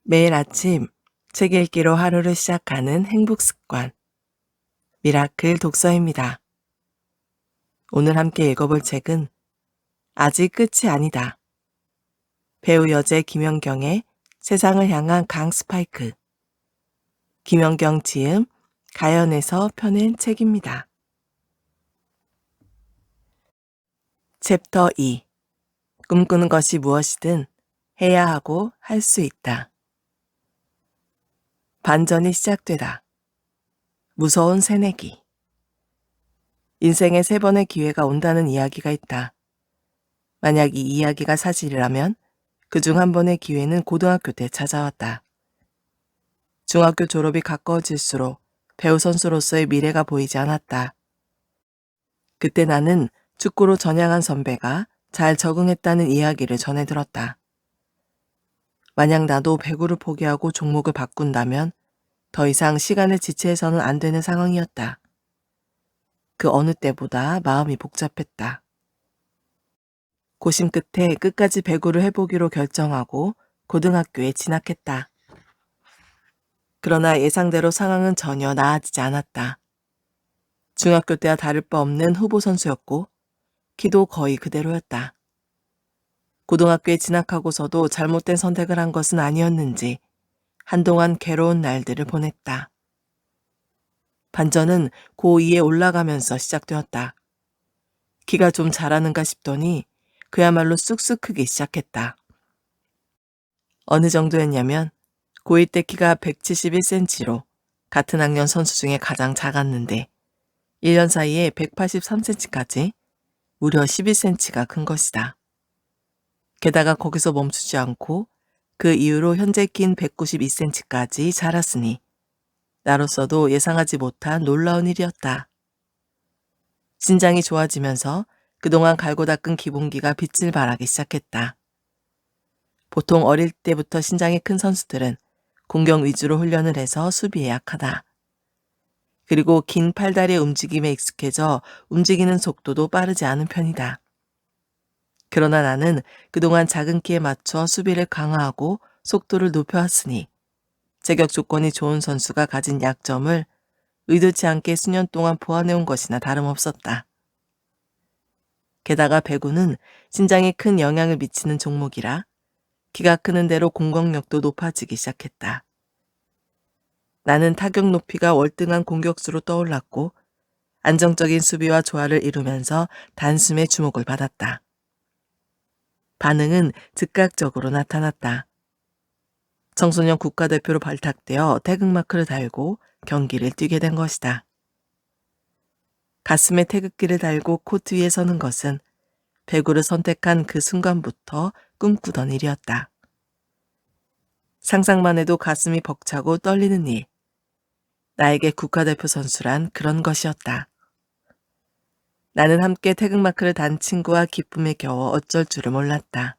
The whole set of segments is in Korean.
매일 아침 책 읽기로 하루를 시작하는 행복 습관, 미라클 독서입니다. 오늘 함께 읽어볼 책은 아직 끝이 아니다. 배우 여제 김연경의 세상을 향한 강스파이크. 김연경 지음, 가연에서 펴낸 책입니다. 챕터 2. 꿈꾸는 것이 무엇이든 해야 하고 할 수 있다. 반전이 시작되다. 무서운 새내기. 인생에 3번의 기회가 온다는 이야기가 있다. 만약 이 이야기가 사실이라면 그중 한 번의 기회는 고등학교 때 찾아왔다. 중학교 졸업이 가까워질수록 배우 선수로서의 미래가 보이지 않았다. 그때 나는 축구로 전향한 선배가 잘 적응했다는 이야기를 전해 들었다. 만약 나도 배구를 포기하고 종목을 바꾼다면 더 이상 시간을 지체해서는 안 되는 상황이었다. 그 어느 때보다 마음이 복잡했다. 고심 끝에 끝까지 배구를 해보기로 결정하고 고등학교에 진학했다. 그러나 예상대로 상황은 전혀 나아지지 않았다. 중학교 때와 다를 바 없는 후보 선수였고 키도 거의 그대로였다. 고등학교에 진학하고서도 잘못된 선택을 한 것은 아니었는지 한동안 괴로운 날들을 보냈다. 반전은 고2에 올라가면서 시작되었다. 키가 좀 자라는가 싶더니 그야말로 쑥쑥 크기 시작했다. 어느 정도였냐면 고1 때 키가 171cm로 같은 학년 선수 중에 가장 작았는데 1년 사이에 183cm까지 무려 11cm가 큰 것이다. 게다가 거기서 멈추지 않고 그 이후로 현재 킨 192cm까지 자랐으니 나로서도 예상하지 못한 놀라운 일이었다. 신장이 좋아지면서 그동안 갈고 닦은 기본기가 빛을 발하기 시작했다. 보통 어릴 때부터 신장이 큰 선수들은 공격 위주로 훈련을 해서 수비에 약하다. 그리고 긴 팔다리의 움직임에 익숙해져 움직이는 속도도 빠르지 않은 편이다. 그러나 나는 그동안 작은 키에 맞춰 수비를 강화하고 속도를 높여왔으니 제격 조건이 좋은 선수가 가진 약점을 의도치 않게 수년 동안 보완해온 것이나 다름없었다. 게다가 배구는 신장에 큰 영향을 미치는 종목이라 키가 크는 대로 공격력도 높아지기 시작했다. 나는 타격 높이가 월등한 공격수로 떠올랐고 안정적인 수비와 조화를 이루면서 단숨에 주목을 받았다. 반응은 즉각적으로 나타났다. 청소년 국가대표로 발탁되어 태극마크를 달고 경기를 뛰게 된 것이다. 가슴에 태극기를 달고 코트 위에 서는 것은 배구를 선택한 그 순간부터 꿈꾸던 일이었다. 상상만 해도 가슴이 벅차고 떨리는 일. 나에게 국가대표 선수란 그런 것이었다. 나는 함께 태극마크를 단 친구와 기쁨에 겨워 어쩔 줄을 몰랐다.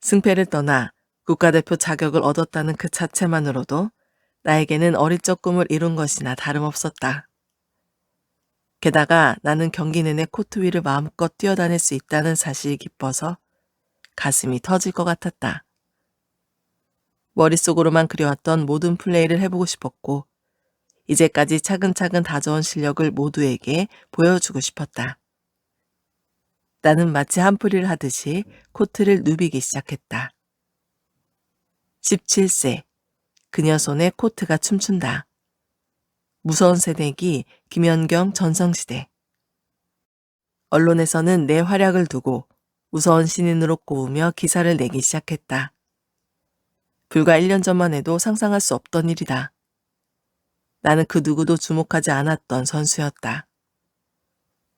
승패를 떠나 국가대표 자격을 얻었다는 그 자체만으로도 나에게는 어릴 적 꿈을 이룬 것이나 다름없었다. 게다가 나는 경기 내내 코트 위를 마음껏 뛰어다닐 수 있다는 사실이 기뻐서 가슴이 터질 것 같았다. 머릿속으로만 그려왔던 모든 플레이를 해보고 싶었고 이제까지 차근차근 다져온 실력을 모두에게 보여주고 싶었다. 나는 마치 한풀이를 하듯이 코트를 누비기 시작했다. 17세, 그녀 손에 코트가 춤춘다. 무서운 새내기 김연경 전성시대. 언론에서는 내 활약을 두고 무서운 신인으로 꼽으며 기사를 내기 시작했다. 불과 1년 전만 해도 상상할 수 없던 일이다. 나는 그 누구도 주목하지 않았던 선수였다.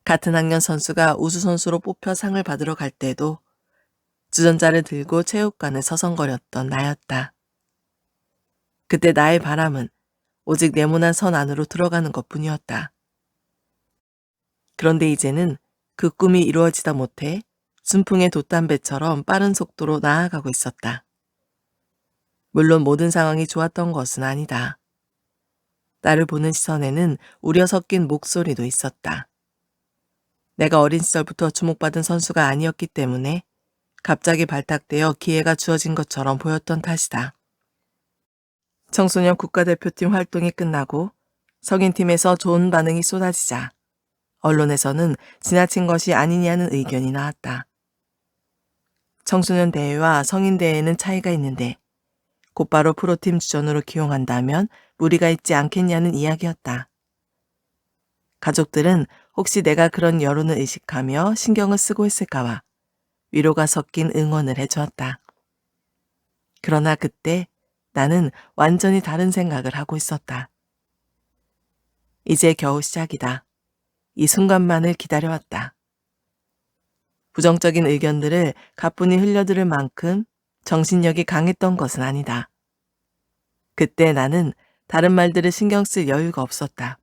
같은 학년 선수가 우수선수로 뽑혀 상을 받으러 갈 때도 주전자를 들고 체육관을 서성거렸던 나였다. 그때 나의 바람은 오직 네모난 선 안으로 들어가는 것뿐이었다. 그런데 이제는 그 꿈이 이루어지다 못해 순풍의 돛담배처럼 빠른 속도로 나아가고 있었다. 물론 모든 상황이 좋았던 것은 아니다. 나를 보는 시선에는 우려 섞인 목소리도 있었다. 내가 어린 시절부터 주목받은 선수가 아니었기 때문에 갑자기 발탁되어 기회가 주어진 것처럼 보였던 탓이다. 청소년 국가대표팀 활동이 끝나고 성인팀에서 좋은 반응이 쏟아지자 언론에서는 지나친 것이 아니냐는 의견이 나왔다. 청소년 대회와 성인 대회는 차이가 있는데 곧바로 프로팀 주전으로 기용한다면 무리가 있지 않겠냐는 이야기였다. 가족들은 혹시 내가 그런 여론을 의식하며 신경을 쓰고 있을까봐 위로가 섞인 응원을 해주었다. 그러나 그때 나는 완전히 다른 생각을 하고 있었다. 이제 겨우 시작이다. 이 순간만을 기다려왔다. 부정적인 의견들을 가뿐히 흘려들을 만큼 정신력이 강했던 것은 아니다. 그때 나는 다른 말들을 신경 쓸 여유가 없었다.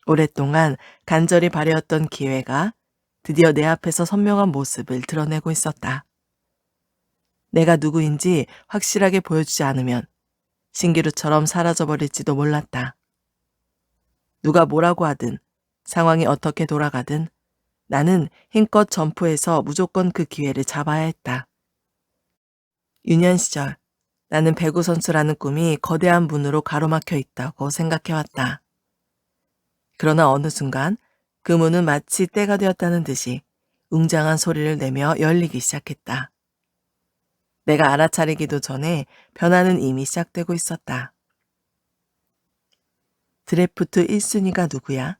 오랫동안 간절히 바래왔던 기회가 드디어 내 앞에서 선명한 모습을 드러내고 있었다. 내가 누구인지 확실하게 보여주지 않으면 신기루처럼 사라져버릴지도 몰랐다. 누가 뭐라고 하든 상황이 어떻게 돌아가든 나는 힘껏 점프해서 무조건 그 기회를 잡아야 했다. 유년 시절 나는 배구 선수라는 꿈이 거대한 문으로 가로막혀 있다고 생각해왔다. 그러나 어느 순간 그 문은 마치 때가 되었다는 듯이 웅장한 소리를 내며 열리기 시작했다. 내가 알아차리기도 전에 변화는 이미 시작되고 있었다. 드래프트 1순위가 누구야?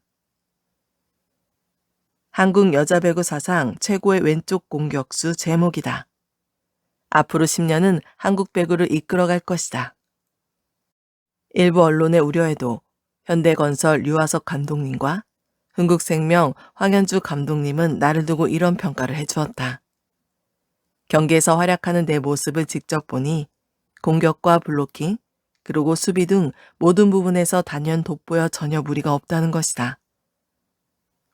한국 여자 배구 사상 최고의 왼쪽 공격수 제목이다. 앞으로 10년은 한국 배구를 이끌어갈 것이다. 일부 언론의 우려에도 현대건설 류화석 감독님과 흥국생명 황현주 감독님은 나를 두고 이런 평가를 해주었다. 경기에서 활약하는 내 모습을 직접 보니 공격과 블로킹, 그리고 수비 등 모든 부분에서 단연 돋보여 전혀 무리가 없다는 것이다.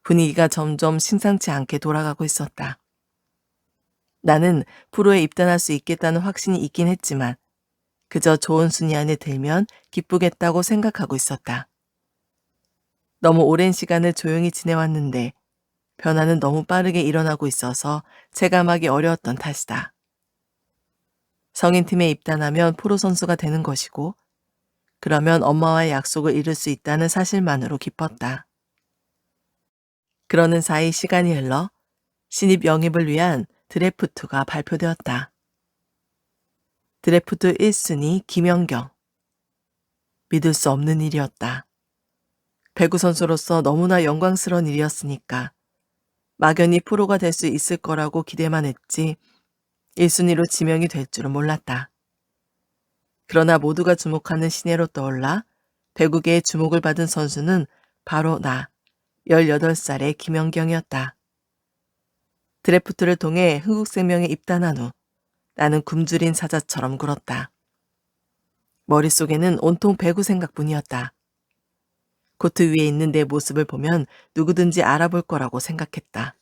분위기가 점점 심상치 않게 돌아가고 있었다. 나는 프로에 입단할 수 있겠다는 확신이 있긴 했지만 그저 좋은 순위 안에 들면 기쁘겠다고 생각하고 있었다. 너무 오랜 시간을 조용히 지내왔는데 변화는 너무 빠르게 일어나고 있어서 체감하기 어려웠던 탓이다. 성인팀에 입단하면 프로 선수가 되는 것이고 그러면 엄마와의 약속을 이룰 수 있다는 사실만으로 기뻤다. 그러는 사이 시간이 흘러 신입 영입을 위한 드래프트가 발표되었다. 드래프트 1순위 김연경. 믿을 수 없는 일이었다. 배구 선수로서 너무나 영광스러운 일이었으니까 막연히 프로가 될 수 있을 거라고 기대만 했지 1순위로 지명이 될 줄은 몰랐다. 그러나 모두가 주목하는 신예로 떠올라 배구계의 주목을 받은 선수는 바로 나, 18살의 김연경이었다. 드래프트를 통해 흥국생명에 입단한 후 나는 굶주린 사자처럼 굴었다. 머릿속에는 온통 배구 생각뿐이었다. 코트 위에 있는 내 모습을 보면 누구든지 알아볼 거라고 생각했다.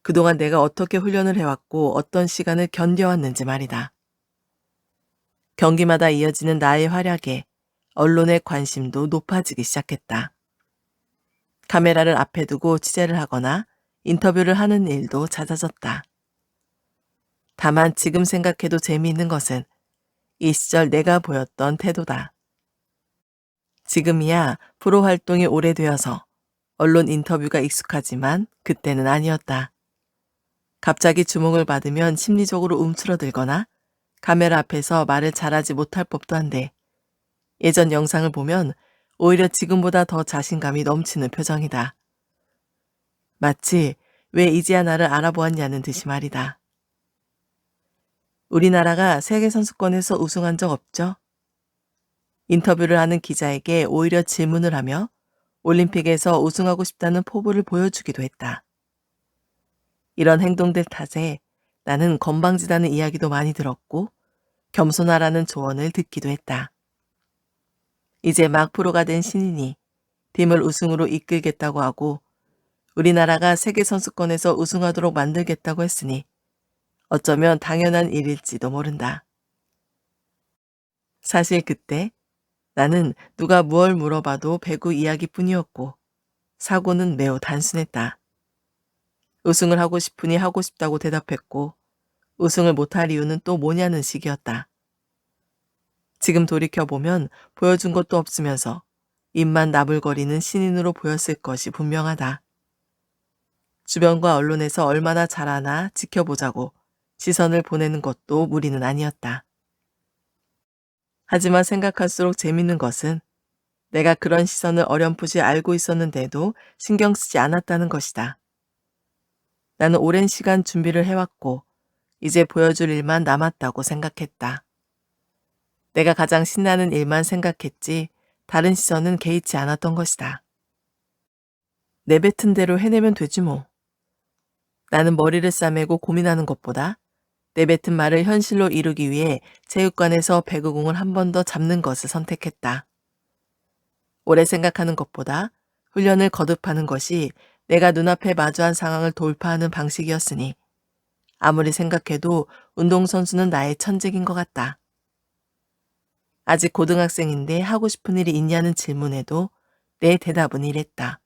그동안 내가 어떻게 훈련을 해왔고 어떤 시간을 견뎌왔는지 말이다. 경기마다 이어지는 나의 활약에 언론의 관심도 높아지기 시작했다. 카메라를 앞에 두고 취재를 하거나 인터뷰를 하는 일도 잦아졌다. 다만 지금 생각해도 재미있는 것은 이 시절 내가 보였던 태도다. 지금이야 프로 활동이 오래되어서 언론 인터뷰가 익숙하지만 그때는 아니었다. 갑자기 주목을 받으면 심리적으로 움츠러들거나 카메라 앞에서 말을 잘하지 못할 법도 한데 예전 영상을 보면 오히려 지금보다 더 자신감이 넘치는 표정이다. 마치 왜 이제야 나를 알아보았냐는 듯이 말이다. 우리나라가 세계선수권에서 우승한 적 없죠? 인터뷰를 하는 기자에게 오히려 질문을 하며 올림픽에서 우승하고 싶다는 포부를 보여주기도 했다. 이런 행동들 탓에 나는 건방지다는 이야기도 많이 들었고 겸손하라는 조언을 듣기도 했다. 이제 막 프로가 된 신인이 팀을 우승으로 이끌겠다고 하고 우리나라가 세계선수권에서 우승하도록 만들겠다고 했으니 어쩌면 당연한 일일지도 모른다. 사실 그때 나는 누가 무얼 물어봐도 배구 이야기뿐이었고 사고는 매우 단순했다. 우승을 하고 싶으니 하고 싶다고 대답했고 우승을 못할 이유는 또 뭐냐는 식이었다. 지금 돌이켜보면 보여준 것도 없으면서 입만 나불거리는 신인으로 보였을 것이 분명하다. 주변과 언론에서 얼마나 잘하나 지켜보자고 시선을 보내는 것도 무리는 아니었다. 하지만 생각할수록 재밌는 것은 내가 그런 시선을 어렴풋이 알고 있었는데도 신경 쓰지 않았다는 것이다. 나는 오랜 시간 준비를 해왔고 이제 보여줄 일만 남았다고 생각했다. 내가 가장 신나는 일만 생각했지 다른 시선은 개의치 않았던 것이다. 내뱉은 대로 해내면 되지 뭐. 나는 머리를 싸매고 고민하는 것보다 내뱉은 말을 현실로 이루기 위해 체육관에서 배구공을 한 번 더 잡는 것을 선택했다. 오래 생각하는 것보다 훈련을 거듭하는 것이 내가 눈앞에 마주한 상황을 돌파하는 방식이었으니 아무리 생각해도 운동선수는 나의 천직인 것 같다. 아직 고등학생인데 하고 싶은 일이 있냐는 질문에도 내 대답은 이랬다.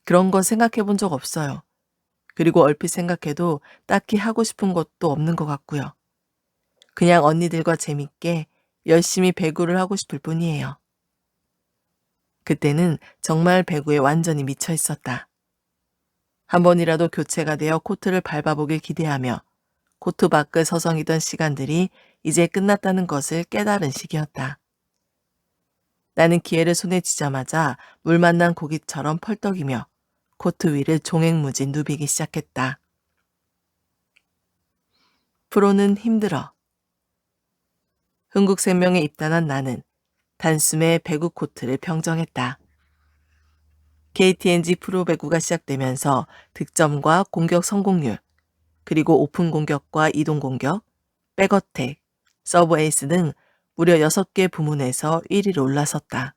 그런 거 생각해 본 적 없어요. 그리고 얼핏 생각해도 딱히 하고 싶은 것도 없는 것 같고요. 그냥 언니들과 재밌게 열심히 배구를 하고 싶을 뿐이에요. 그때는 정말 배구에 완전히 미쳐 있었다. 한 번이라도 교체가 되어 코트를 밟아보길 기대하며 코트 밖을 서성이던 시간들이 이제 끝났다는 것을 깨달은 시기였다. 나는 기회를 손에 쥐자마자 물 만난 고기처럼 펄떡이며 코트 위를 종횡무진 누비기 시작했다. 프로는 힘들어. 흥국생명에 입단한 나는 단숨에 배구 코트를 평정했다. KTNG 프로 배구가 시작되면서 득점과 공격 성공률, 그리고 오픈 공격과 이동 공격, 백어택, 서브 에이스 등 무려 6개 부문에서 1위로 올라섰다.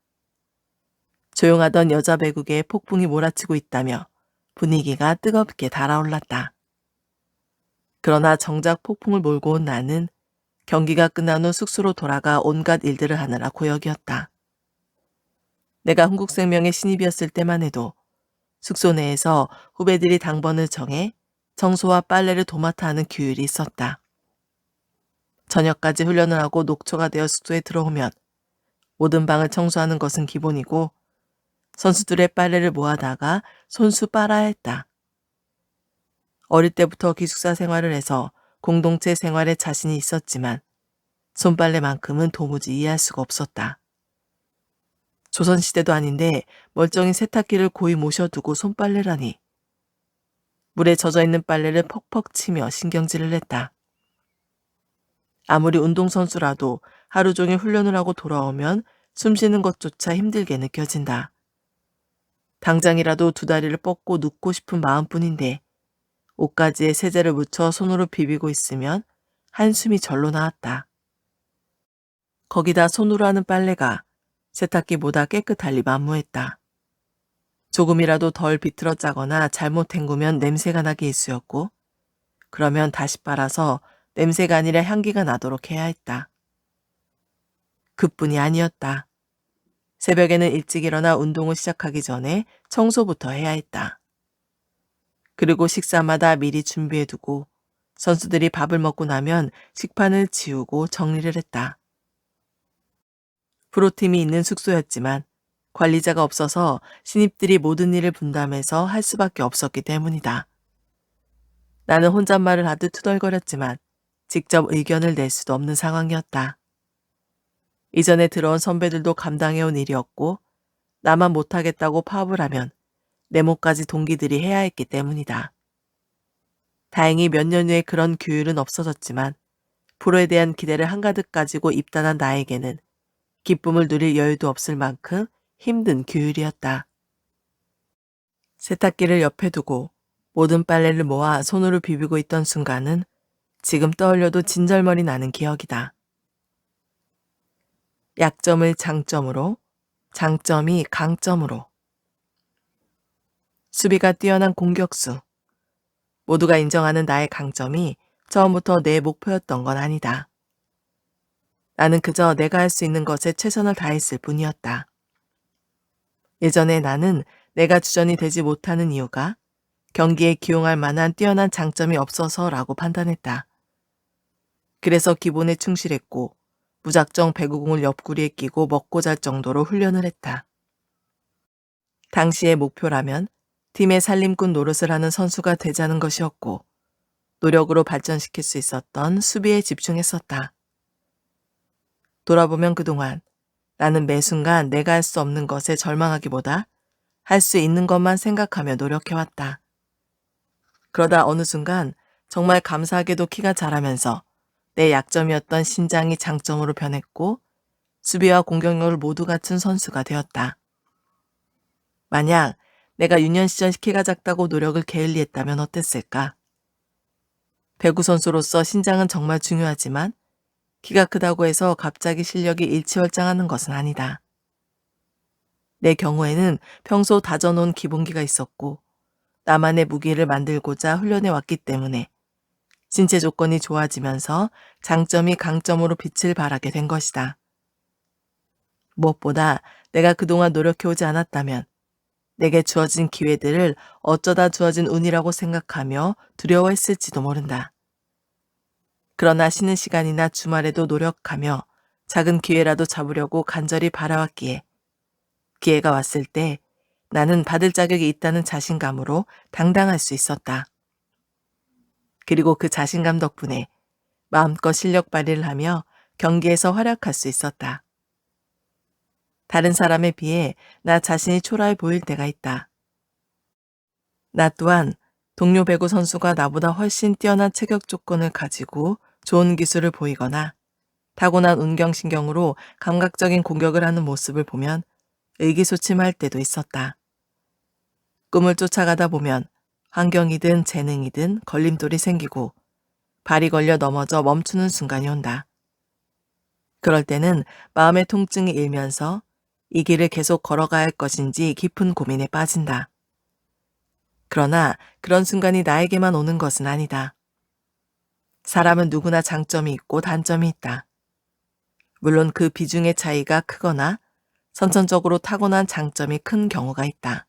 조용하던 여자 배구계에 폭풍이 몰아치고 있다며 분위기가 뜨겁게 달아올랐다. 그러나 정작 폭풍을 몰고 온 나는 경기가 끝난 후 숙소로 돌아가 온갖 일들을 하느라 고역이었다. 내가 흥국생명의 신입이었을 때만 해도 숙소 내에서 후배들이 당번을 정해 청소와 빨래를 도맡아 하는 규율이 있었다. 저녁까지 훈련을 하고 녹초가 되어 숙소에 들어오면 모든 방을 청소하는 것은 기본이고 선수들의 빨래를 모아다가 손수 빨아야 했다. 어릴 때부터 기숙사 생활을 해서 공동체 생활에 자신이 있었지만 손빨래만큼은 도무지 이해할 수가 없었다. 조선시대도 아닌데 멀쩡히 세탁기를 고이 모셔두고 손빨래라니. 물에 젖어있는 빨래를 퍽퍽 치며 신경질을 냈다. 아무리 운동선수라도 하루 종일 훈련을 하고 돌아오면 숨쉬는 것조차 힘들게 느껴진다. 당장이라도 두 다리를 뻗고 눕고 싶은 마음뿐인데 옷가지에 세제를 묻혀 손으로 비비고 있으면 한숨이 절로 나왔다. 거기다 손으로 하는 빨래가 세탁기보다 깨끗할리 만무했다. 조금이라도 덜 비틀어 짜거나 잘못 헹구면 냄새가 나기 일쑤였고 그러면 다시 빨아서 냄새가 아니라 향기가 나도록 해야 했다. 그뿐이 아니었다. 새벽에는 일찍 일어나 운동을 시작하기 전에 청소부터 해야 했다. 그리고 식사마다 미리 준비해두고 선수들이 밥을 먹고 나면 식판을 치우고 정리를 했다. 프로팀이 있는 숙소였지만 관리자가 없어서 신입들이 모든 일을 분담해서 할 수밖에 없었기 때문이다. 나는 혼잣말을 하듯 투덜거렸지만 직접 의견을 낼 수도 없는 상황이었다. 이전에 들어온 선배들도 감당해온 일이었고 나만 못하겠다고 파업을 하면 내 몫까지 동기들이 해야 했기 때문이다. 다행히 몇 년 후에 그런 규율은 없어졌지만 프로에 대한 기대를 한가득 가지고 입단한 나에게는 기쁨을 누릴 여유도 없을 만큼 힘든 규율이었다. 세탁기를 옆에 두고 모든 빨래를 모아 손으로 비비고 있던 순간은 지금 떠올려도 진절머리 나는 기억이다. 약점을 장점으로, 장점이 강점으로. 수비가 뛰어난 공격수. 모두가 인정하는 나의 강점이 처음부터 내 목표였던 건 아니다. 나는 그저 내가 할 수 있는 것에 최선을 다했을 뿐이었다. 예전에 나는 내가 주전이 되지 못하는 이유가 경기에 기용할 만한 뛰어난 장점이 없어서라고 판단했다. 그래서 기본에 충실했고 무작정 배구공을 옆구리에 끼고 먹고 잘 정도로 훈련을 했다. 당시의 목표라면 팀의 살림꾼 노릇을 하는 선수가 되자는 것이었고 노력으로 발전시킬 수 있었던 수비에 집중했었다. 돌아보면 그동안 나는 매 순간 내가 할 수 없는 것에 절망하기보다 할 수 있는 것만 생각하며 노력해왔다. 그러다 어느 순간 정말 감사하게도 키가 자라면서 내 약점이었던 신장이 장점으로 변했고 수비와 공격력을 모두 갖춘 선수가 되었다. 만약 내가 유년 시절 키가 작다고 노력을 게을리했다면 어땠을까? 배구 선수로서 신장은 정말 중요하지만 키가 크다고 해서 갑자기 실력이 일취월장하는 것은 아니다. 내 경우에는 평소 다져놓은 기본기가 있었고 나만의 무기를 만들고자 훈련해 왔기 때문에 신체 조건이 좋아지면서 장점이 강점으로 빛을 발하게 된 것이다. 무엇보다 내가 그동안 노력해오지 않았다면 내게 주어진 기회들을 어쩌다 주어진 운이라고 생각하며 두려워했을지도 모른다. 그러나 쉬는 시간이나 주말에도 노력하며 작은 기회라도 잡으려고 간절히 바라왔기에 기회가 왔을 때 나는 받을 자격이 있다는 자신감으로 당당할 수 있었다. 그리고 그 자신감 덕분에 마음껏 실력 발휘를 하며 경기에서 활약할 수 있었다. 다른 사람에 비해 나 자신이 초라해 보일 때가 있다. 나 또한 동료 배구 선수가 나보다 훨씬 뛰어난 체격 조건을 가지고 좋은 기술을 보이거나 타고난 운경신경으로 감각적인 공격을 하는 모습을 보면 의기소침할 때도 있었다. 꿈을 쫓아가다 보면 환경이든 재능이든 걸림돌이 생기고 발이 걸려 넘어져 멈추는 순간이 온다. 그럴 때는 마음의 통증이 일면서 이 길을 계속 걸어가야 할 것인지 깊은 고민에 빠진다. 그러나 그런 순간이 나에게만 오는 것은 아니다. 사람은 누구나 장점이 있고 단점이 있다. 물론 그 비중의 차이가 크거나 선천적으로 타고난 장점이 큰 경우가 있다.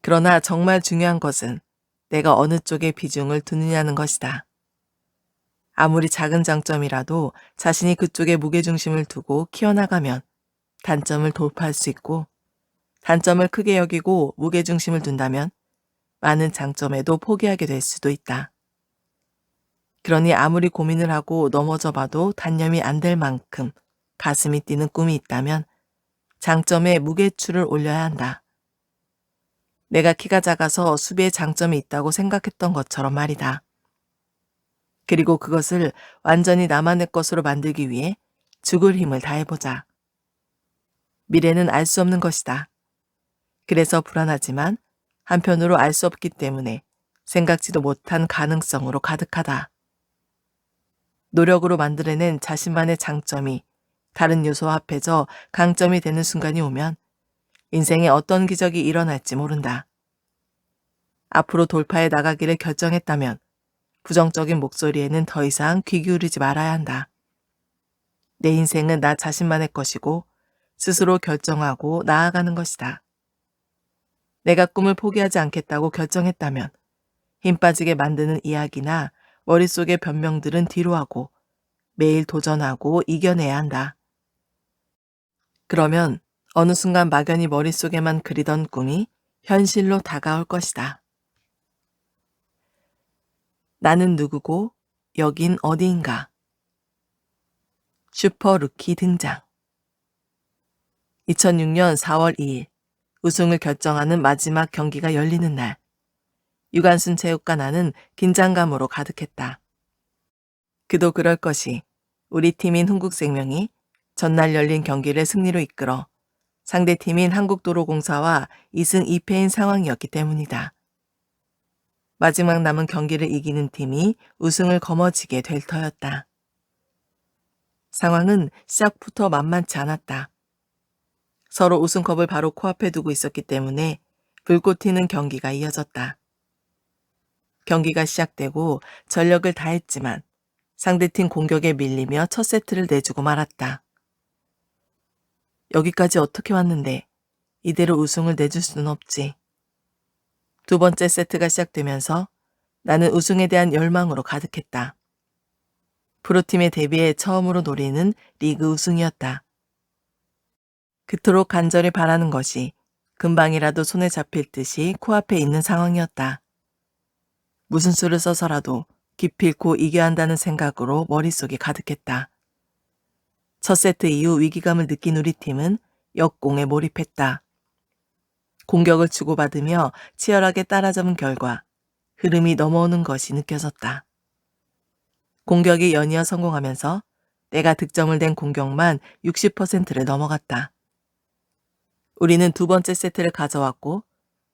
그러나 정말 중요한 것은 내가 어느 쪽에 비중을 두느냐는 것이다. 아무리 작은 장점이라도 자신이 그쪽에 무게중심을 두고 키워나가면 단점을 돌파할 수 있고 단점을 크게 여기고 무게중심을 둔다면 많은 장점에도 포기하게 될 수도 있다. 그러니 아무리 고민을 하고 넘어져 봐도 단념이 안 될 만큼 가슴이 뛰는 꿈이 있다면 장점에 무게추를 올려야 한다. 내가 키가 작아서 수비에 장점이 있다고 생각했던 것처럼 말이다. 그리고 그것을 완전히 나만의 것으로 만들기 위해 죽을 힘을 다해보자. 미래는 알 수 없는 것이다. 그래서 불안하지만 한편으로 알 수 없기 때문에 생각지도 못한 가능성으로 가득하다. 노력으로 만들어낸 자신만의 장점이 다른 요소와 합해져 강점이 되는 순간이 오면 인생에 어떤 기적이 일어날지 모른다. 앞으로 돌파해 나가기를 결정했다면 부정적인 목소리에는 더 이상 귀 기울이지 말아야 한다. 내 인생은 나 자신만의 것이고 스스로 결정하고 나아가는 것이다. 내가 꿈을 포기하지 않겠다고 결정했다면 힘 빠지게 만드는 이야기나 머릿속의 변명들은 뒤로 하고 매일 도전하고 이겨내야 한다. 그러면 어느 순간 막연히 머릿속에만 그리던 꿈이 현실로 다가올 것이다. 나는 누구고 여긴 어디인가. 슈퍼 루키 등장. 2006년 4월 2일 우승을 결정하는 마지막 경기가 열리는 날. 유관순 체육관안은 긴장감으로 가득했다. 그도 그럴 것이 우리 팀인 흥국생명이 전날 열린 경기를 승리로 이끌어 상대팀인 한국도로공사와 2승 2패인 상황이었기 때문이다. 마지막 남은 경기를 이기는 팀이 우승을 거머쥐게 될 터였다. 상황은 시작부터 만만치 않았다. 서로 우승컵을 바로 코앞에 두고 있었기 때문에 불꽃 튀는 경기가 이어졌다. 경기가 시작되고 전력을 다했지만 상대팀 공격에 밀리며 첫 세트를 내주고 말았다. 여기까지 어떻게 왔는데 이대로 우승을 내줄 수는 없지. 두 번째 세트가 시작되면서 나는 우승에 대한 열망으로 가득했다. 프로팀에 데뷔해 처음으로 노리는 리그 우승이었다. 그토록 간절히 바라는 것이 금방이라도 손에 잡힐 듯이 코앞에 있는 상황이었다. 무슨 수를 써서라도 기필코 이겨야 한다는 생각으로 머릿속이 가득했다. 첫 세트 이후 위기감을 느낀 우리 팀은 역공에 몰입했다. 공격을 주고받으며 치열하게 따라잡은 결과 흐름이 넘어오는 것이 느껴졌다. 공격이 연이어 성공하면서 내가 득점을 댄 공격만 60%를 넘어갔다. 우리는 두 번째 세트를 가져왔고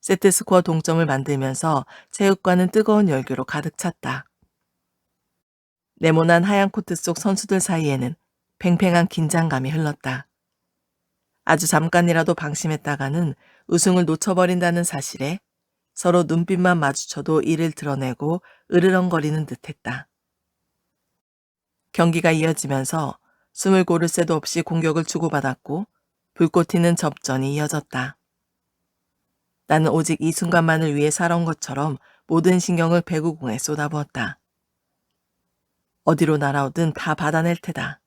세트 스코어 동점을 만들면서 체육관은 뜨거운 열기로 가득 찼다. 네모난 하얀 코트 속 선수들 사이에는 팽팽한 긴장감이 흘렀다. 아주 잠깐이라도 방심했다가는 우승을 놓쳐버린다는 사실에 서로 눈빛만 마주쳐도 이를 드러내고 으르렁거리는 듯했다. 경기가 이어지면서 숨을 고를 새도 없이 공격을 주고받았고 불꽃 튀는 접전이 이어졌다. 나는 오직 이 순간만을 위해 살아온 것처럼 모든 신경을 배구공에 쏟아부었다. 어디로 날아오든 다 받아낼 테다.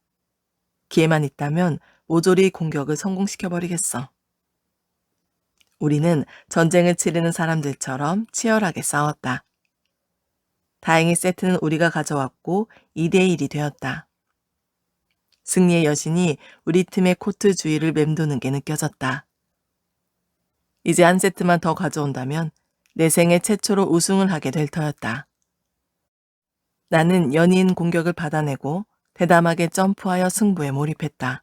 기회만 있다면 모조리 공격을 성공시켜버리겠어. 우리는 전쟁을 치르는 사람들처럼 치열하게 싸웠다. 다행히 세트는 우리가 가져왔고 2대1이 되었다. 승리의 여신이 우리 팀의 코트 주위를 맴도는 게 느껴졌다. 이제 한 세트만 더 가져온다면 내 생애 최초로 우승을 하게 될 터였다. 나는 연이은 공격을 받아내고 대담하게 점프하여 승부에 몰입했다.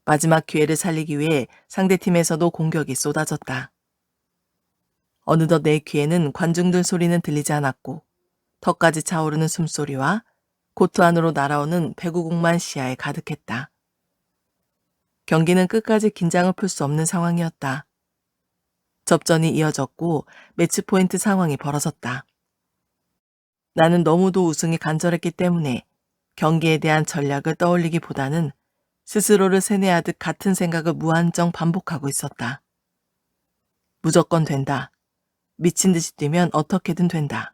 마지막 기회를 살리기 위해 상대팀에서도 공격이 쏟아졌다. 어느덧 내 귀에는 관중들 소리는 들리지 않았고 턱까지 차오르는 숨소리와 코트 안으로 날아오는 배구공만 시야에 가득했다. 경기는 끝까지 긴장을 풀 수 없는 상황이었다. 접전이 이어졌고 매치 포인트 상황이 벌어졌다. 나는 너무도 우승이 간절했기 때문에 경기에 대한 전략을 떠올리기보다는 스스로를 세뇌하듯 같은 생각을 무한정 반복하고 있었다. 무조건 된다. 미친 듯이 뛰면 어떻게든 된다.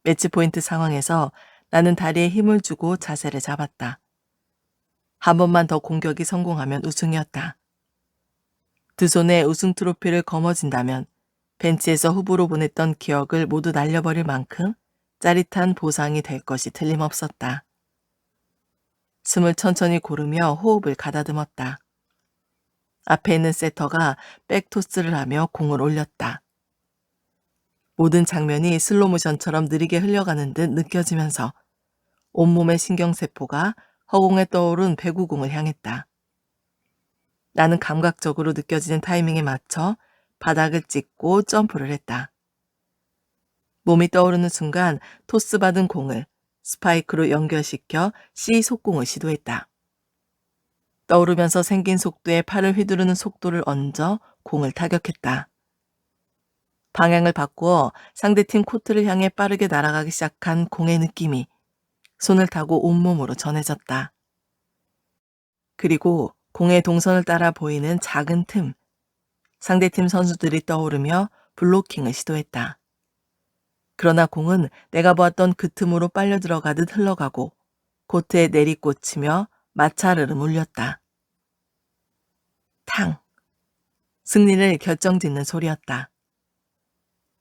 매치 포인트 상황에서 나는 다리에 힘을 주고 자세를 잡았다. 한 번만 더 공격이 성공하면 우승이었다. 두 손에 우승 트로피를 거머쥔다면 벤치에서 후보로 보냈던 기억을 모두 날려버릴 만큼 짜릿한 보상이 될 것이 틀림없었다. 숨을 천천히 고르며 호흡을 가다듬었다. 앞에 있는 세터가 백토스를 하며 공을 올렸다. 모든 장면이 슬로모션처럼 느리게 흘러가는 듯 느껴지면서 온몸의 신경세포가 허공에 떠오른 배구공을 향했다. 나는 감각적으로 느껴지는 타이밍에 맞춰 바닥을 찍고 점프를 했다. 몸이 떠오르는 순간 토스받은 공을 스파이크로 연결시켜 C 속공을 시도했다. 떠오르면서 생긴 속도에 팔을 휘두르는 속도를 얹어 공을 타격했다. 방향을 바꾸어 상대팀 코트를 향해 빠르게 날아가기 시작한 공의 느낌이 손을 타고 온몸으로 전해졌다. 그리고 공의 동선을 따라 보이는 작은 틈, 상대팀 선수들이 떠오르며 블로킹을 시도했다. 그러나 공은 내가 보았던 그 틈으로 빨려 들어가듯 흘러가고 코트에 내리꽂히며 마찰을 울렸다. 탕! 승리를 결정짓는 소리였다.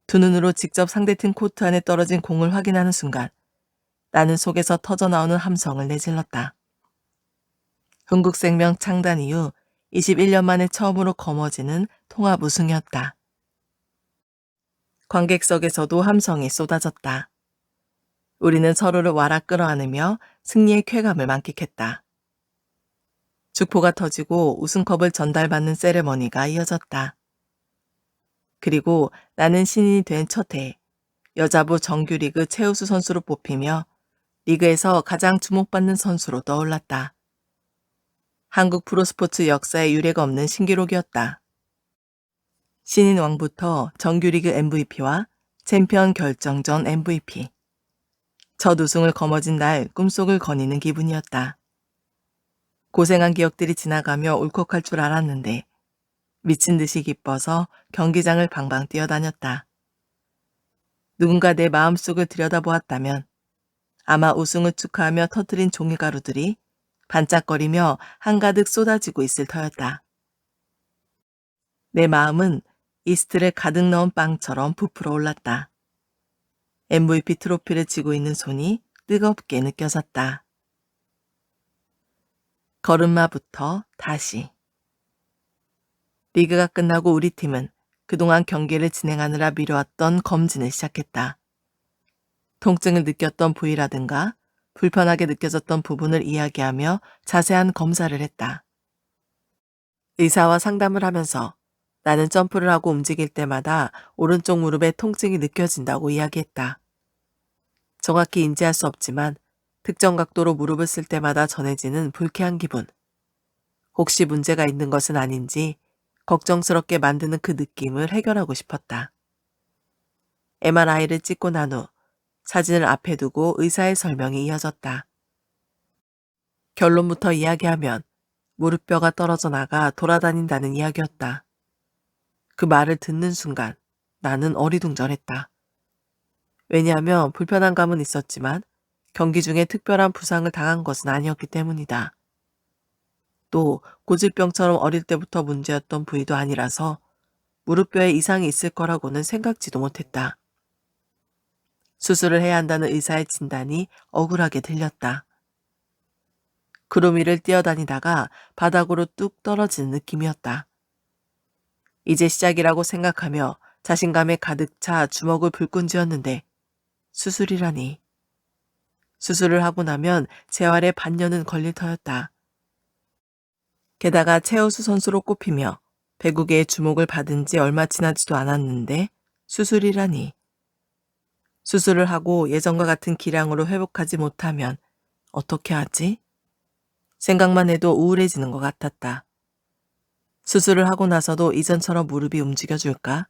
두 눈으로 직접 상대팀 코트 안에 떨어진 공을 확인하는 순간 나는 속에서 터져나오는 함성을 내질렀다. 흥국생명 창단 이후 21년 만에 처음으로 거머쥐는 통합 우승이었다. 관객석에서도 함성이 쏟아졌다. 우리는 서로를 와락 끌어안으며 승리의 쾌감을 만끽했다. 축포가 터지고 우승컵을 전달받는 세레머니가 이어졌다. 그리고 나는 신인이 된 첫 해 여자부 정규리그 최우수 선수로 뽑히며 리그에서 가장 주목받는 선수로 떠올랐다. 한국 프로스포츠 역사에 유례가 없는 신기록이었다. 신인 왕부터 정규리그 MVP와 챔피언 결정전 MVP. 첫 우승을 거머쥔 날 꿈속을 거니는 기분이었다. 고생한 기억들이 지나가며 울컥할 줄 알았는데 미친 듯이 기뻐서 경기장을 방방 뛰어다녔다. 누군가 내 마음속을 들여다보았다면 아마 우승을 축하하며 터뜨린 종이가루들이 반짝거리며 한가득 쏟아지고 있을 터였다. 내 마음은 이스트를 가득 넣은 빵처럼 부풀어 올랐다. MVP 트로피를 쥐고 있는 손이 뜨겁게 느껴졌다. 걸음마부터 다시. 리그가 끝나고 우리 팀은 그동안 경기를 진행하느라 미뤄왔던 검진을 시작했다. 통증을 느꼈던 부위라든가 불편하게 느껴졌던 부분을 이야기하며 자세한 검사를 했다. 의사와 상담을 하면서 나는 점프를 하고 움직일 때마다 오른쪽 무릎에 통증이 느껴진다고 이야기했다. 정확히 인지할 수 없지만 특정 각도로 무릎을 쓸 때마다 전해지는 불쾌한 기분. 혹시 문제가 있는 것은 아닌지 걱정스럽게 만드는 그 느낌을 해결하고 싶었다. MRI를 찍고 난 후 사진을 앞에 두고 의사의 설명이 이어졌다. 결론부터 이야기하면 무릎뼈가 떨어져 나가 돌아다닌다는 이야기였다. 그 말을 듣는 순간 나는 어리둥절했다. 왜냐하면 불편한 감은 있었지만 경기 중에 특별한 부상을 당한 것은 아니었기 때문이다. 또 고질병처럼 어릴 때부터 문제였던 부위도 아니라서 무릎뼈에 이상이 있을 거라고는 생각지도 못했다. 수술을 해야 한다는 의사의 진단이 억울하게 들렸다. 구름 위를 뛰어다니다가 바닥으로 뚝 떨어지는 느낌이었다. 이제 시작이라고 생각하며 자신감에 가득 차 주먹을 불끈 쥐었는데 수술이라니. 수술을 하고 나면 재활에 반년은 걸릴 터였다. 게다가 최우수 선수로 꼽히며 배구계의 주목을 받은 지 얼마 지나지도 않았는데 수술이라니. 수술을 하고 예전과 같은 기량으로 회복하지 못하면 어떻게 하지? 생각만 해도 우울해지는 것 같았다. 수술을 하고 나서도 이전처럼 무릎이 움직여줄까?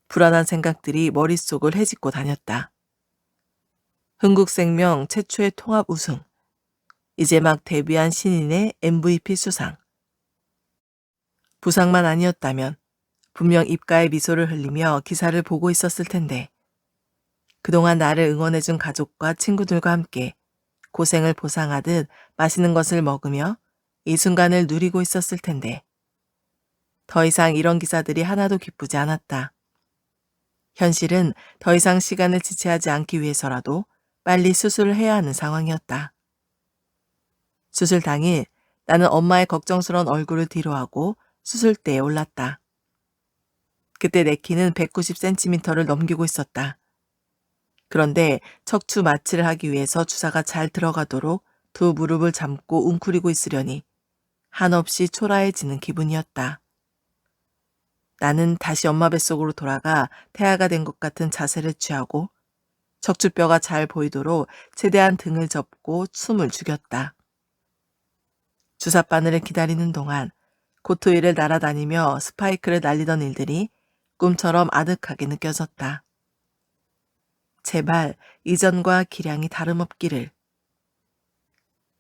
불안한 생각들이 머릿속을 헤집고 다녔다. 흥국생명 최초의 통합 우승. 이제 막 데뷔한 신인의 MVP 수상. 부상만 아니었다면 분명 입가에 미소를 흘리며 기사를 보고 있었을 텐데 그동안 나를 응원해준 가족과 친구들과 함께 고생을 보상하듯 맛있는 것을 먹으며 이 순간을 누리고 있었을 텐데 더 이상 이런 기사들이 하나도 기쁘지 않았다. 현실은 더 이상 시간을 지체하지 않기 위해서라도 빨리 수술을 해야 하는 상황이었다. 수술 당일 나는 엄마의 걱정스러운 얼굴을 뒤로하고 수술대에 올랐다. 그때 내 키는 190cm를 넘기고 있었다. 그런데 척추 마취를 하기 위해서 주사가 잘 들어가도록 두 무릎을 잡고 웅크리고 있으려니 한없이 초라해지는 기분이었다. 나는 다시 엄마 뱃속으로 돌아가 태아가 된 것 같은 자세를 취하고 척추뼈가 잘 보이도록 최대한 등을 접고 숨을 죽였다. 주사 바늘을 기다리는 동안 코트 위를 날아다니며 스파이크를 날리던 일들이 꿈처럼 아득하게 느껴졌다. 제발 이전과 기량이 다름없기를.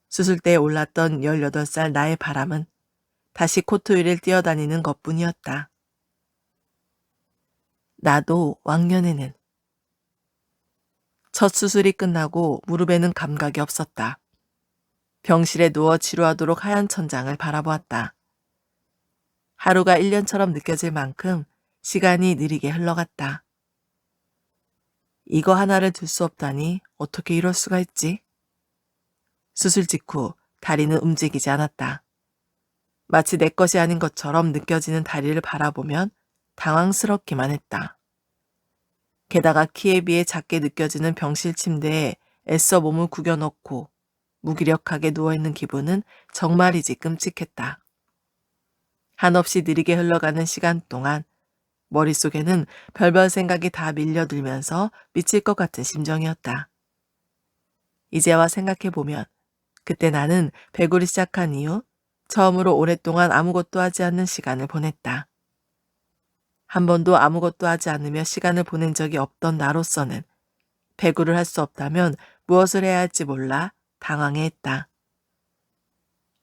수술대에 올랐던 18살 나의 바람은 다시 코트 위를 뛰어다니는 것뿐이었다. 나도 왕년에는. 첫 수술이 끝나고 무릎에는 감각이 없었다. 병실에 누워 치료하도록 하얀 천장을 바라보았다. 하루가 1년처럼 느껴질 만큼 시간이 느리게 흘러갔다. 이거 하나를 둘 수 없다니 어떻게 이럴 수가 있지? 수술 직후 다리는 움직이지 않았다. 마치 내 것이 아닌 것처럼 느껴지는 다리를 바라보면 당황스럽기만 했다. 게다가 키에 비해 작게 느껴지는 병실 침대에 애써 몸을 구겨넣고 무기력하게 누워있는 기분은 정말이지 끔찍했다. 한없이 느리게 흘러가는 시간 동안 머릿속에는 별별 생각이 다 밀려들면서 미칠 것 같은 심정이었다. 이제와 생각해보면 그때 나는 배구를 시작한 이후 처음으로 오랫동안 아무것도 하지 않는 시간을 보냈다. 한 번도 아무것도 하지 않으며 시간을 보낸 적이 없던 나로서는 배구를 할 수 없다면 무엇을 해야 할지 몰라 당황해했다.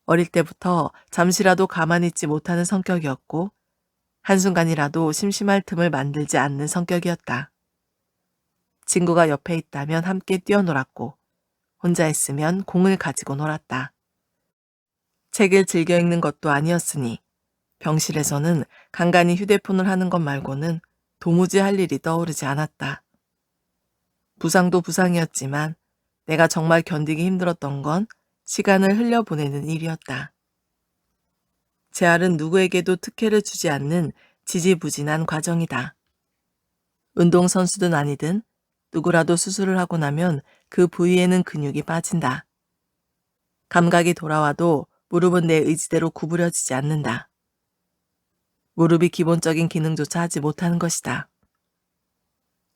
어릴 때부터 잠시라도 가만히 있지 못하는 성격이었고 한순간이라도 심심할 틈을 만들지 않는 성격이었다. 친구가 옆에 있다면 함께 뛰어놀았고 혼자 있으면 공을 가지고 놀았다. 책을 즐겨 읽는 것도 아니었으니 병실에서는 간간히 휴대폰을 하는 것 말고는 도무지 할 일이 떠오르지 않았다. 부상도 부상이었지만 내가 정말 견디기 힘들었던 건 시간을 흘려보내는 일이었다. 재활은 누구에게도 특혜를 주지 않는 지지부진한 과정이다. 운동선수든 아니든 누구라도 수술을 하고 나면 그 부위에는 근육이 빠진다. 감각이 돌아와도 무릎은 내 의지대로 구부려지지 않는다. 무릎이 기본적인 기능조차 하지 못하는 것이다.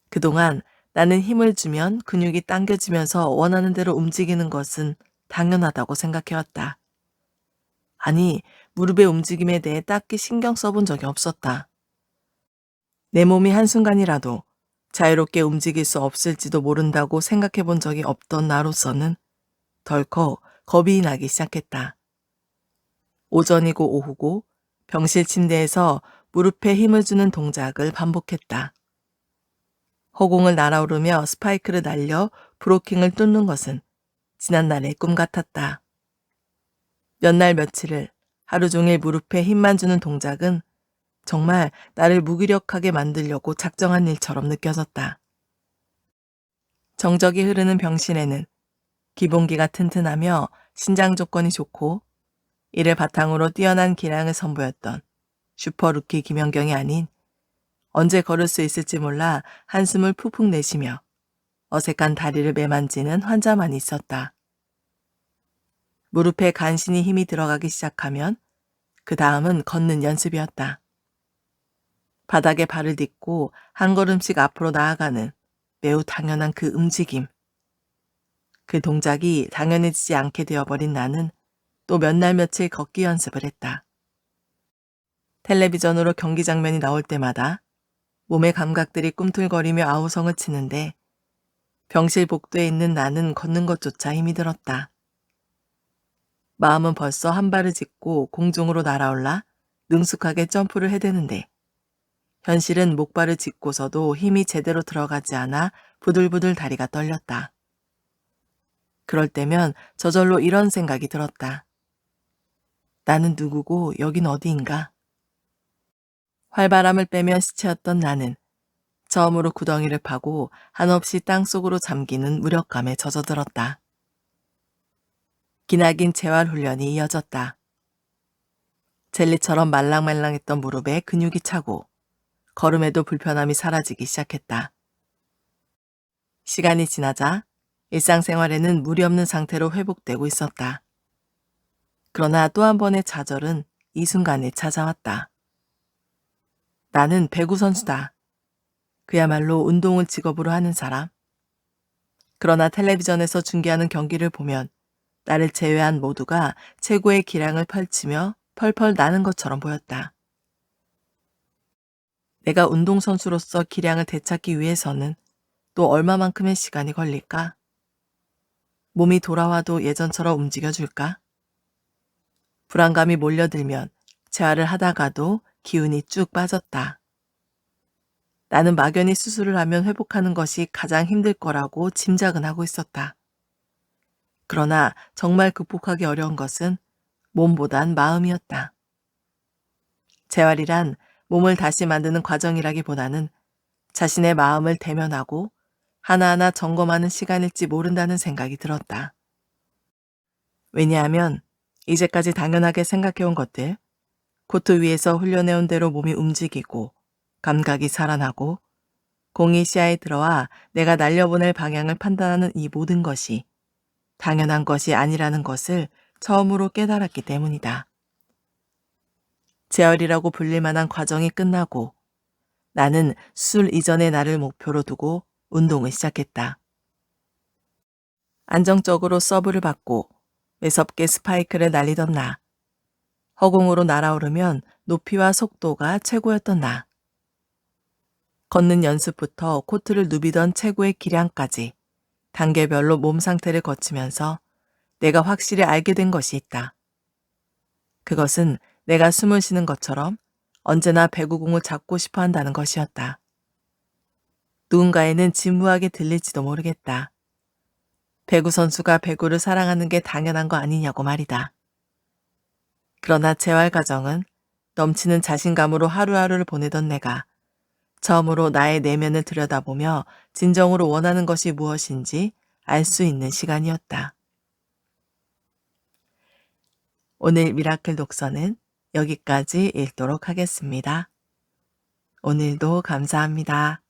그동안 나는 힘을 주면 근육이 당겨지면서 원하는 대로 움직이는 것은 당연하다고 생각해왔다. 아니, 무릎의 움직임에 대해 딱히 신경 써본 적이 없었다. 내 몸이 한순간이라도 자유롭게 움직일 수 없을지도 모른다고 생각해 본 적이 없던 나로서는 덜컥 겁이 나기 시작했다. 오전이고 오후고 병실 침대에서 무릎에 힘을 주는 동작을 반복했다. 허공을 날아오르며 스파이크를 날려 브로킹을 뚫는 것은 지난날의 꿈 같았다. 몇 날 며칠을 하루 종일 무릎에 힘만 주는 동작은 정말 나를 무기력하게 만들려고 작정한 일처럼 느껴졌다. 정적이 흐르는 병실에는 기본기가 튼튼하며 신장 조건이 좋고 이를 바탕으로 뛰어난 기량을 선보였던 슈퍼루키 김연경이 아닌 언제 걸을 수 있을지 몰라 한숨을 푹푹 내쉬며 어색한 다리를 매만지는 환자만 있었다. 무릎에 간신히 힘이 들어가기 시작하면 그 다음은 걷는 연습이었다. 바닥에 발을 딛고 한 걸음씩 앞으로 나아가는 매우 당연한 그 움직임. 그 동작이 당연해지지 않게 되어버린 나는 또 몇 날 며칠 걷기 연습을 했다. 텔레비전으로 경기 장면이 나올 때마다 몸의 감각들이 꿈틀거리며 아우성을 치는데 병실 복도에 있는 나는 걷는 것조차 힘이 들었다. 마음은 벌써 한 발을 짚고 공중으로 날아올라 능숙하게 점프를 해대는데 현실은 목발을 짚고서도 힘이 제대로 들어가지 않아 부들부들 다리가 떨렸다. 그럴 때면 저절로 이런 생각이 들었다. 나는 누구고 여긴 어디인가? 활바람을 빼며 시체였던 나는 처음으로 구덩이를 파고 한없이 땅속으로 잠기는 무력감에 젖어들었다. 기나긴 재활훈련이 이어졌다. 젤리처럼 말랑말랑했던 무릎에 근육이 차고 걸음에도 불편함이 사라지기 시작했다. 시간이 지나자 일상생활에는 무리 없는 상태로 회복되고 있었다. 그러나 또 한 번의 좌절은 이 순간에 찾아왔다. 나는 배구 선수다. 그야말로 운동을 직업으로 하는 사람. 그러나 텔레비전에서 중계하는 경기를 보면 나를 제외한 모두가 최고의 기량을 펼치며 펄펄 나는 것처럼 보였다. 내가 운동선수로서 기량을 되찾기 위해서는 또 얼마만큼의 시간이 걸릴까? 몸이 돌아와도 예전처럼 움직여줄까? 불안감이 몰려들면 재활을 하다가도 기운이 쭉 빠졌다. 나는 막연히 수술을 하면 회복하는 것이 가장 힘들 거라고 짐작은 하고 있었다. 그러나 정말 극복하기 어려운 것은 몸보단 마음이었다. 재활이란 몸을 다시 만드는 과정이라기보다는 자신의 마음을 대면하고 하나하나 점검하는 시간일지 모른다는 생각이 들었다. 왜냐하면 이제까지 당연하게 생각해온 것들, 코트 위에서 훈련해온 대로 몸이 움직이고 감각이 살아나고 공이 시야에 들어와 내가 날려보낼 방향을 판단하는 이 모든 것이 당연한 것이 아니라는 것을 처음으로 깨달았기 때문이다. 재활이라고 불릴 만한 과정이 끝나고 나는 수술 이전의 나를 목표로 두고 운동을 시작했다. 안정적으로 서브를 받고 매섭게 스파이크를 날리던 나. 허공으로 날아오르면 높이와 속도가 최고였던 나. 걷는 연습부터 코트를 누비던 최고의 기량까지 단계별로 몸 상태를 거치면서 내가 확실히 알게 된 것이 있다. 그것은 내가 숨을 쉬는 것처럼 언제나 배구공을 잡고 싶어 한다는 것이었다. 누군가에는 진부하게 들릴지도 모르겠다. 배구 선수가 배구를 사랑하는 게 당연한 거 아니냐고 말이다. 그러나 재활 과정은 넘치는 자신감으로 하루하루를 보내던 내가 처음으로 나의 내면을 들여다보며 진정으로 원하는 것이 무엇인지 알 수 있는 시간이었다. 오늘 미라클 독서는 여기까지 읽도록 하겠습니다. 오늘도 감사합니다.